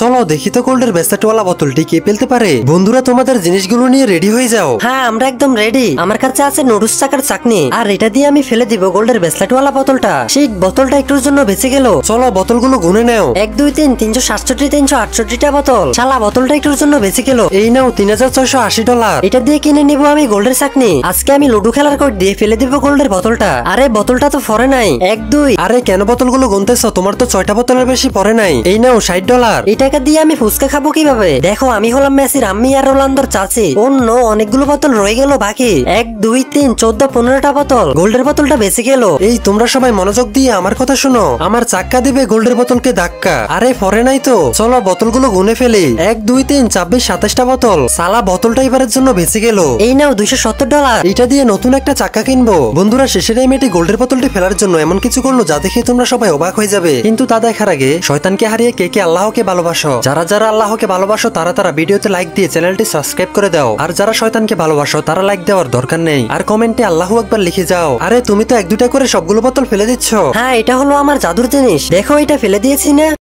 চলো দেখি তো গোল্ডের ব্যাসলেটওয়ালা বোতলটি কে ফেলতে পারে। বন্ধুরা তোমাদের জিনিসগুলো নিয়ে রেডি হয়ে যাও। হ্যাঁ আমরা একদম রেডি। আমার কাছে আছে নুডলস চাকার চাকনি, আর এটা দিয়ে আমি ফেলে দিব গোল্ডের ব্যাসলেটওয়ালা বোতলটা। সেই বোতলটা একটুর জন্য বেঁচে গেল। চলো বোতলগুলো গুনে নাও। 1 2 3 367 368টা বোতল। শালা বোতলটা একটুর জন্য বেঁচে গেল। এই নাও $3680। এটা দিয়ে কিনে নিব আমি গোল্ডের চাকনি। আজকে আমি লুডো খেলার কোড দিয়ে ফেলে দিব গোল্ডের বোতলটা। আরে বোতলটা তো ফরে নাই। 1 2। আরে কেন বোতলগুলো গুনতেছো? তোমার তো 6টা বোতলের বেশি পড়ে নাই। এই নাও $60। এই টাকা দিয়ে আমি ফুচকা খাবো কিভাবে? দেখো আমি হলাম মেসির আম্মি আর রোনালদোর চাচি। অন্য অনেকগুলো বোতল রয়ে গেল বাকি। 1 2 3 14 15টা বোতল। গোল্ডের বোতলটা বেঁচে গেল। এই তোমরা সবাই মনোযোগ দিয়ে আমার কথা শোনো। আমার চাক্কা দিবে গোল্ডের বোতলকে ধাক্কা। আরে পরে নাই তো, চলো বোতলগুলো গুনে ফেলি। 1 2 3 26 27টা বোতল। সালা বোতলটা এবারের জন্য বেঁচে গেল। এই নাও $270। এটা দিয়ে নতুন একটা চাক্কা কিনবো। বন্ধুরা শেষের এই মেয়েটি গোল্ডের বোতলটি ফেলার জন্য এমন কিছু করলো যা দেখে তোমরা সবাই অবাক হয়ে যাবে। কিন্তু তা দেখার আগে শয়তানকে হারিয়ে কে কে আল্লাহকে ভালোবাসো? যারা যারা আল্লাহকে ভালোবাসো তারা তারা ভিডিওতে লাইক দিয়ে চ্যানেলটি সাবস্ক্রাইব করে দাও। আর যারা শয়তানকে ভালোবাসো তারা লাইক দেওয়ার দরকার নেই, আর কমেন্টে আল্লাহু আকবার লিখে যাও। আরে তুমি তো 1 2টা করে সবগুলো বোতল ফেলে দিচ্ছ। হ্যাঁ এটা হলো আমার জাদুর জিনিস। দেখো এটা ফেলে দিয়েছি না।